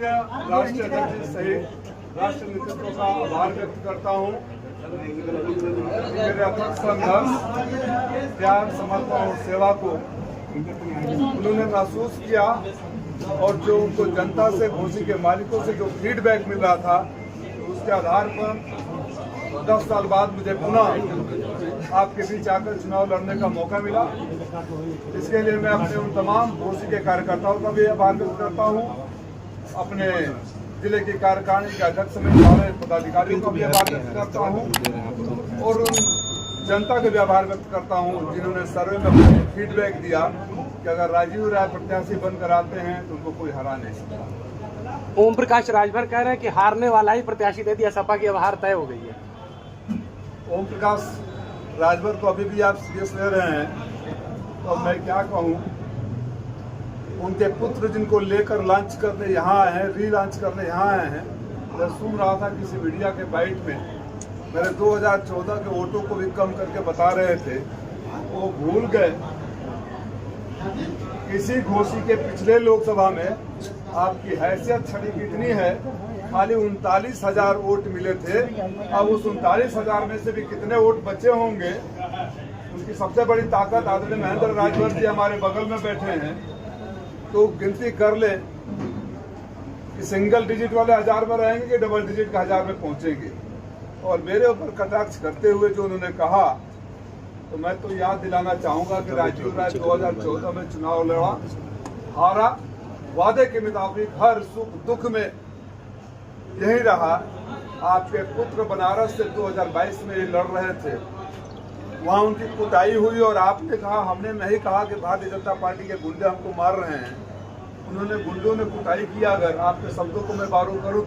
राष्ट्रीय अध्यक्ष सहित राष्ट्रीय नेतृत्व का आभार व्यक्त करता हूँ। मेरे अथक संघर्ष, त्याग, समर्पण और सेवा को उन्होंने महसूस किया और जो उनको जनता से, घोसी के मालिकों से जो फीडबैक मिल रहा था, उसके आधार पर 10 साल बाद मुझे पुनः आपके बीच आकर चुनाव लड़ने का मौका मिला। इसके लिए मैं अपने उन तमाम घोसी के कार्यकर्ताओं का भी आभार व्यक्त करता हूँ, अपने जिले की कार्यकारिणी के अध्यक्ष समेत सारे पदाधिकारियों का भी आभार व्यक्त करता हूँ और उन जनता का भी आभार व्यक्त करता हूँ जिन्होंने सर्वे में फीडबैक दिया कि अगर राजीव राय प्रत्याशी बनकर आते हैं तो उनको कोई हरा नहीं सकता। ओम प्रकाश राजभर कह रहे हैं कि हारने वाला ही प्रत्याशी दे दिया, सपा की अब हार तय हो गई है। ओम प्रकाश राजभर को अभी भी आप सीरियस ले रहे हैं तो मैं क्या कहूँ। उनके पुत्र जिनको लेकर लॉन्च करने यहाँ आए हैं, री-लॉन्च करने यहाँ आए हैं, मैं सुन रहा था किसी मीडिया के बाइट में मेरे 2014 के वोटों को भी कम करके बता रहे थे। वो भूल गए किसी घोसी के पिछले लोकसभा में आपकी हैसियत छड़ी कितनी है। खाली 39,000 वोट मिले थे। अब उस 39,000 में से भी कितने वोट बचे होंगे। उनकी सबसे बड़ी ताकत आदरणीय महेंद्र राजभर जी हमारे बगल में बैठे हैं, तो गिनती कर ले कि सिंगल डिजिट वाले 1000 में रहेंगे कि डबल डिजिट का 1000 में पहुंचेंगे। और मेरे ऊपर कटाक्ष करते हुए जो उन्होंने कहा, तो मैं तो याद दिलाना चाहूंगा कि राजीव राय 2014 में चुनाव लड़ा, हारा, वादे के मुताबिक हर सुख दुख में यही रहा। आपके पुत्र बनारस से 2022 में लड़ रहे थे, वहाँ उनकी कुटाई हुई और आपने कहा, हमने नहीं कहा कि भारतीय जनता पार्टी के गुंडे हमको मार रहे हैं। उन्होंने गुंडों ने कुटाई किया। अगर आपके शब्दों को मैं बारू करूँ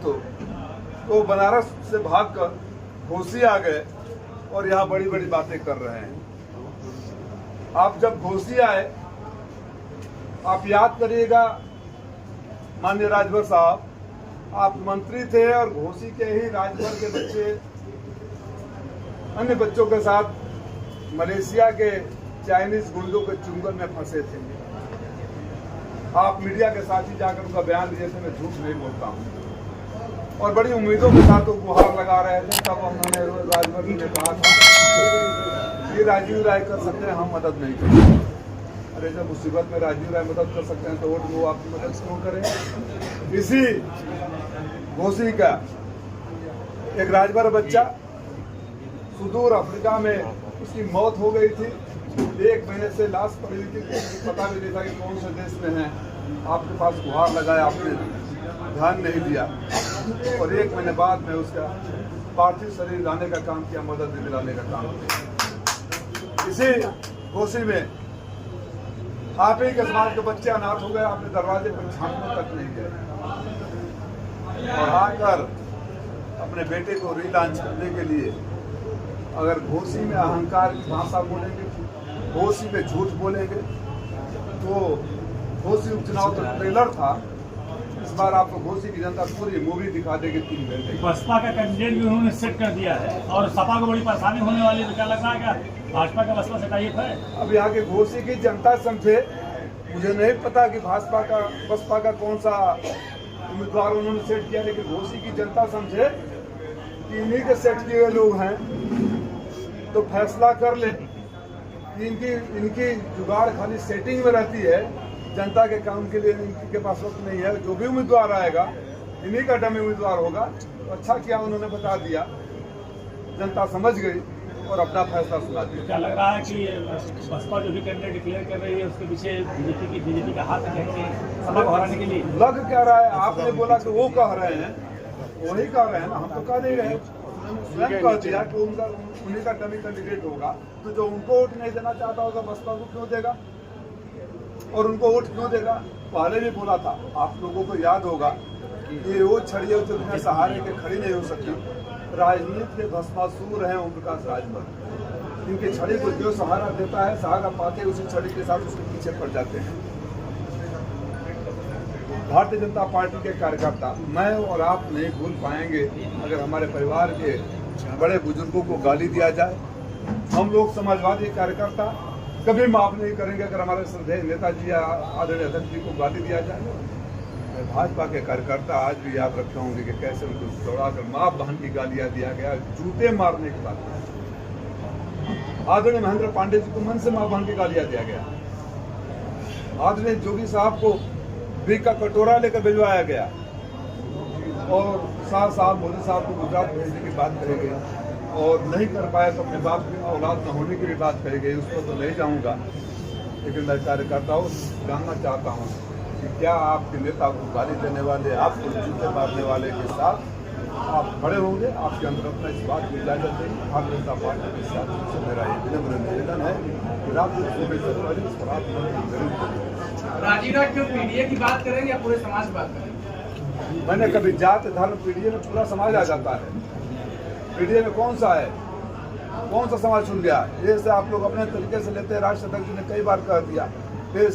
तो बनारस से भागकर घोसी आ गए और यहाँ बड़ी बड़ी बातें कर रहे हैं। आप जब घोसी आए, आप याद करिएगा माननीय राजभर साहब, आप मंत्री थे और घोसी के ही राजभर के बच्चे अन्य बच्चों के साथ मलेशिया के चाइनीज गुंडों के चुंगल में फंसे थे। आप मीडिया के साथ ही जाकर उनका बयान दिए थे, मैं झूठ नहीं बोलता हूँ। और बड़ी उम्मीदों के साथ वो गुहार लगा रहे थे। तब उन्होंने राजभर जी ने कहा था ये राजीव राय कर सकते हैं, हम मदद नहीं कर सकते। अरे जब मुसीबत में राजीव राय मदद कर सकते हैं तो वोट वो आपकी मदद क्यों करें। इसी घोसी का एक राजभर बच्चा सुदूर अफ्रीका में उसकी मौत हो गई थी। 1 महीने से लाश पड़ी हुई थी, पता भी नहीं था कि कौन से देश में है। आपके पास गुहार लगाया, आपने ध्यान नहीं दिया और 1 महीने बाद में उसका पार्थिव शरीर लाने का काम किया, मदद दिलाने का काम किया। इसी घोसी में आप ही के समाज के बच्चे अनाथ हो गए, आपने दरवाजे पर झांकने तक नहीं गए और आकर अपने बेटे को री-लॉन्च करने के लिए अगर घोसी में अहंकार की भाषा बोलेंगे, घोसी में झूठ बोलेंगे, तो घोसी उपचुनाव तो ट्रेलर था। इस बार आपको घोसी की जनता पूरी मूवी दिखा देगी 3 घंटे। बसपा का कैंडिडेट भी उन्होंने सेट कर दिया है और सपा को बड़ी परेशानी होने वाली है। क्या लग रहा है क्या भाजपा का बसपा से टाइप है? अब यहाँ के घोसी की जनता समझे, मुझे नहीं पता कि बसपा का कौन सा उम्मीदवार उन्होंने सेट किया, लेकिन घोसी की जनता समझे कि इन्हीं के सेट किए हुए लोग हैं, तो फैसला कर ले कि इनकी जुगाड़ खाली सेटिंग में रहती है। जनता के काम के लिए इनके पास वक्त नहीं है। जो भी उम्मीदवार आएगा इन्हीं का डमी उम्मीदवार होगा। तो अच्छा किया उन्होंने बता दिया, जनता समझ गई और अपना फैसला सुना दिया। क्या लग रहा है कि बसपा जो भी कैंडिडेट डिक्लेयर कर रही है उसके पीछे बीजेपी का हाथ है सपा को हराने के लिए? लग क्या रहा है? आपने बोला कि वो कह रहे हैं, वही कह रहे हैं ना, हम तो कह नहीं रहे। स्वयं कह दिया कि उन्हीं का डमी कैंडिडेट होगा, तो जो उनको वोट नहीं देना चाहता होगा बसपा को क्यों देगा और उनको वोट क्यों देगा? पहले भी बोला था, आप लोगों को याद होगा कि ये वो छड़ी है जो बिना सहारे के खड़ी नहीं हो सकती। राजनीति के भस्मासुर हैं ओम प्रकाश राजभर। इनकी छड़ी को जो सहारा देता है, सहारा पाते उसी छड़ी के साथ उसके पीछे पड़ जाते हैं। भारतीय जनता पार्टी के कार्यकर्ता मैं और आप नहीं भूल पाएंगे अगर हमारे परिवार के बड़े बुजुर्गों को गाली दिया जाए। हम लोग समाजवादी कार्यकर्ता कभी माफ नहीं करेंगे अगर हमारे श्रद्धेय नेताजी या आदरणीय अध्यक्ष जी को गाली दिया जाए। भाजपा के कार्यकर्ता आज भी याद रखे होंगे कि कैसे उनको दौड़ाकर मां बहन की गालियां दिया गया, जूते मारने के बाद आदरणीय महेंद्र पांडे जी को मन से मां बहन की गालियां दिया गया। आदरणीय जोगी साहब को भी का कटोरा लेकर भिजवाया गया और साहब मोदी साहब को गुजरात भेजने की बात कही गई और नहीं कर पाया तो अपने बाप की औलाद न होने की भी बात कही गई। उस पर तो नहीं जाऊंगा, लेकिन मैं कार्यकर्ताओं से जानना चाहता हूं कि क्या आपके नेता को गाली देने वाले, आपको जूते मारने वाले के साथ आप खड़े होंगे? आपके अंदर अपना इस बात की इजाजत है? भारतीय जनता पार्टी के साथ से मेरा ये विनम्र निवेदन है कि रात को सुबह से पहले इस पर आप जरूर करें। राजीव क्यों पीडीए की बात करेंगे या पूरे समाज की बात करेंगे? मैंने कभी जात धर्म पीडीए में पूरा समाज आ जाता है। पीडीए में कौन सा है, कौन सा समाज छूट गया? ये से आप लोग अपने तरीके से लेते हैं। राष्ट्र अध्यक्ष ने कई बार कह दिया, फिर